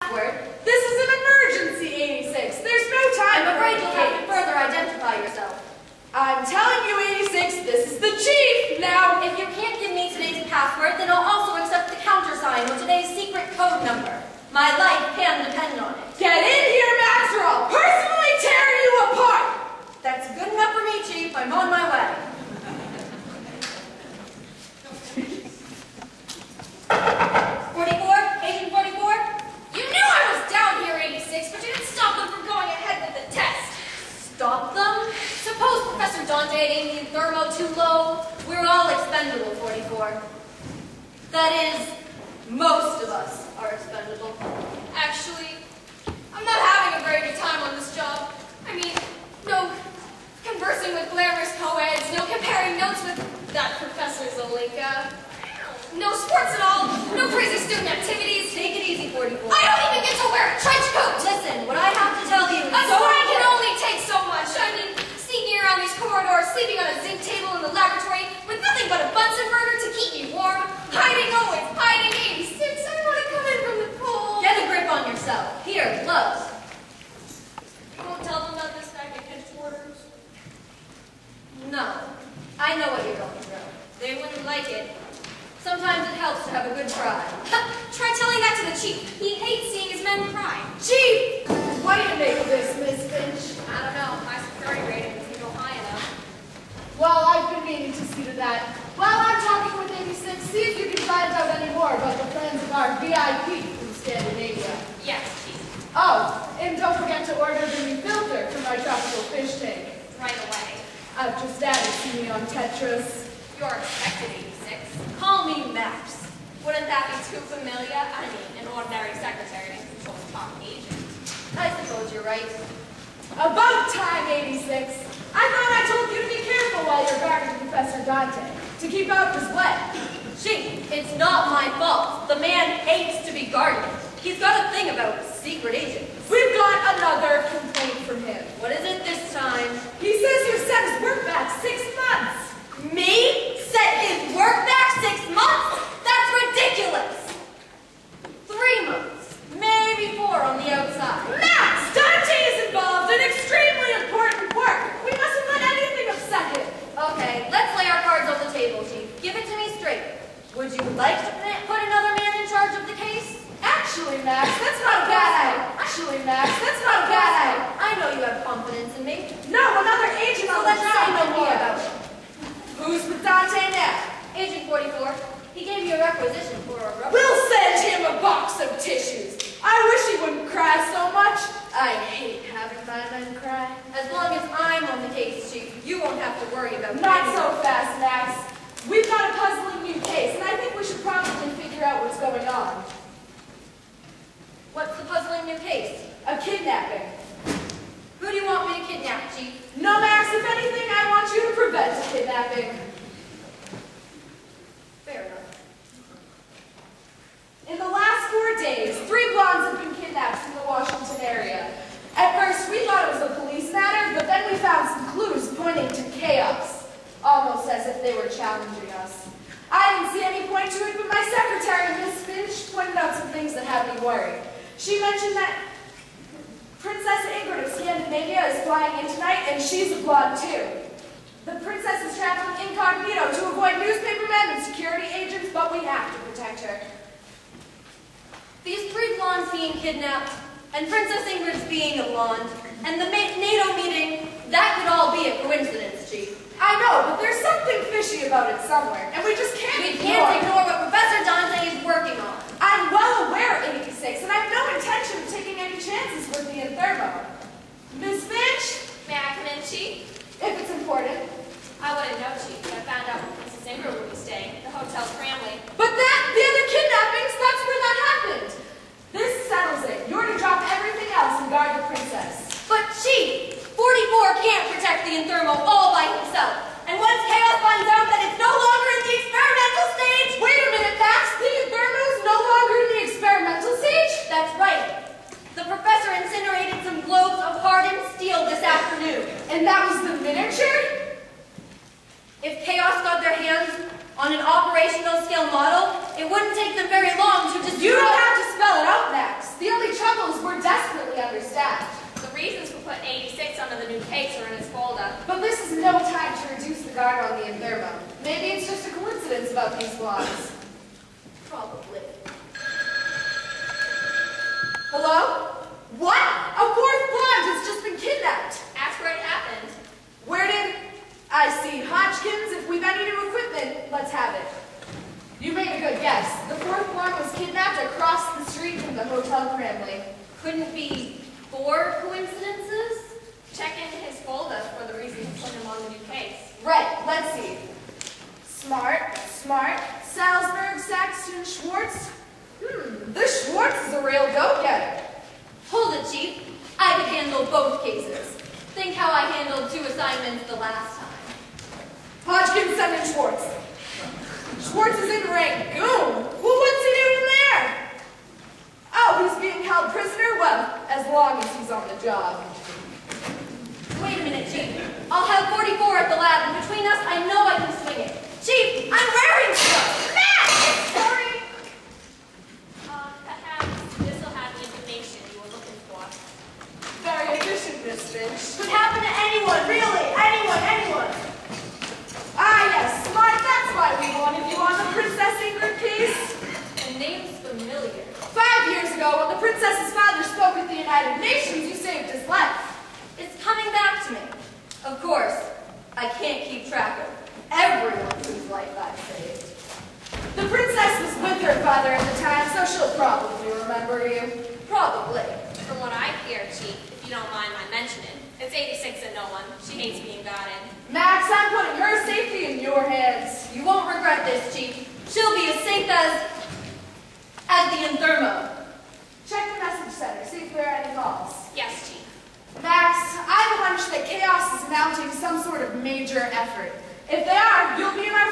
This is an emergency, 86. There's no time. I'm afraid you'll have to further identify yourself. I'm telling you, 86, this is the chief. Now, if you can't give me today's password, then I'll also accept the countersign or today's secret code number. My life can depend on it. Get in here, Max, or I'll personally tear you apart. That's good enough for me, Chief. I'm on my way. Agent 44? You knew I was down here, 86, but you didn't stop them from going ahead with the test. Stop them? Suppose Professor Dante had aimed the thermo too low. We're all expendable, 44. That is, most of us are expendable. Actually, I'm not having a very good time on this job. I mean, no conversing with glamorous co-eds, no comparing notes with that Professor Zelinka. No sports at all, no crazy student activities. Take it easy, 44. I don't even get to wear a trench coat! Listen, what I have to tell you is A story can only take so much. I mean, sneaking around these corridors, sleeping on a zinc table in the laboratory, with nothing but a Bunsen burner to keep me warm, hiding always, hiding 86. I want to come in from the cold. Get a grip on yourself. Here, gloves. You won't tell them about this back at headquarters? No. I know what you're going through. They wouldn't like it. Sometimes it helps to have a good cry. Try telling that to the chief. He hates seeing his men cry. Chief, what do you make of this, Miss Finch? I don't know. My security rating doesn't go high enough. Well, I've been meaning to see to that. While I'm talking with 86, see if you can find out any more about the plans of our VIP from Scandinavia. Yes, chief. Oh, and don't forget to order the new filter for my tropical fish tank. Right away. I've just added to me on Tetris. You're expected, 86. Call me Max. Wouldn't that be too familiar? I mean, an ordinary secretary can control a top agent. I suppose you're right. About time, 86. I thought I told you to be careful while you're guarding Professor Dante, to keep out of his way. Chief, it's not my fault. The man hates to be guarded. He's got a thing about secret agents. We've got another complaint from him. What is it this time? He says you've set his work back 6 months. Me? Set his work back 6 months? That's ridiculous! 3 months. Maybe 4 on the outside. Max! Dante is involved in extremely important work. We mustn't let anything upset him. Okay, let's lay our cards on the table, Chief. Give it to me straight. Would you like to put another man in charge of the case? Actually, Max, that's not a bad idea. Actually, Max, that's not a bad idea. I know you have confidence in me. No, another agent So on let's the say job. no more about it. Who's with Dante now? Agent 44, he gave you a requisition for a rubber. We'll send him a box of tissues. I wish he wouldn't cry so much. I hate having my men cry. As long as I'm on the case, Chief, you won't have to worry about Not anything. so fast, Max. We've got a puzzling new case, and I think we should probably figure out what's going on. What's the puzzling new case? A kidnapping. Who do you want me to kidnap, Chief? No, Max, if anything, I want you to prevent a kidnapping. Fair enough. In the last 4 days, 3 blondes have been kidnapped from the Washington area. At first, we thought it was a police matter, but then we found some clues pointing to chaos, almost as if they were challenging us. I didn't see any point to it, but my secretary, Miss Finch, pointed out some things that had me worried. She mentioned that Princess Ingrid of Scandinavia is flying in tonight, and she's a blonde too. The princess is traveling incognito to avoid newspapermen and security agents, but we have to protect her. These 3 blondes being kidnapped, and Princess Ingrid's being a blonde, and the NATO meeting, that could all be a coincidence, Chief. I know, but there's something fishy about it somewhere, and we just can't ignore what Professor Dante is working on. I'm well aware, 86, and I have no intention of taking any chances with the thermo. Miss Finch? May I come in, Chief? If it's important. I wouldn't know, Chief, but I found out where Princess Ingrid will be staying. The hotel's family. But the other kidnappings, that's where that happened. This settles it. You're to drop everything else and guard the princess. But Chief, 44 can't protect the Inthermo all by himself. And once Chaos finds out that it's no longer in the experimental stage... Wait a minute, Max. The Inthermo's no longer in the experimental stage? That's right. The professor incinerated some globes of hardened steel this afternoon. And that was the miniature? If Chaos got their hands on an operational scale model, it wouldn't take them very long to destroy... You don't have to spell it out, Max. The only We're desperately understaffed. The reasons for putting 86 under the new case are in his folder. But this is no time to reduce the guard on the Inthermo. Maybe it's just a coincidence about these blondes. Probably. Hello? What? A fourth blonde has just been kidnapped. Ask where it happened. Where did... I see. Hodgkins, if we've any new equipment, let's have it. You made a good guess. The fourth blonde was kidnapped across the street from the Hotel Cramley. Couldn't be 4 coincidences? Check in his folder for the reason to put him on the new case. Right, let's see. Smart, Salzburg, Saxton, Schwartz. This Schwartz is a real go-getter. Hold it, Chief. I could handle both cases. Think how I handled 2 assignments the last time. Hodgkins, send in Schwartz. Schwartz is in Rangoon. Well, what's he doing there? Oh, he's being held prisoner? Well, as long as he's on the job. Wait a minute, Chief. I'll have 44 at the lab, and between us, I know I can swing it. Chief, I'm wearing stuff! Matt! Sorry! Perhaps this will have the information you were looking for. Very efficient, Miss Finch. Could happen to anyone, really. Anyone. Ah, yes, Smart, that's why we wanted you on the Princess Ingrid case. The name's familiar. 5 years ago, when the princess's father spoke at the United Nations, you saved his life. It's coming back to me. Of course, I can't keep track of everyone whose life I've saved. The princess was with her father at the time, so she'll probably remember you. Probably. From what I hear, Chief, if you don't mind my mentioning, it's 86 and no one. She hates being guarded. Max, I'm putting her safety in your hands. You won't regret this, Chief. She'll be as safe as the Inthermo. Check the message center, see if there are any calls. Yes, Chief. Max, I have a hunch that Chaos is mounting some sort of major effort. If they are, you'll be in our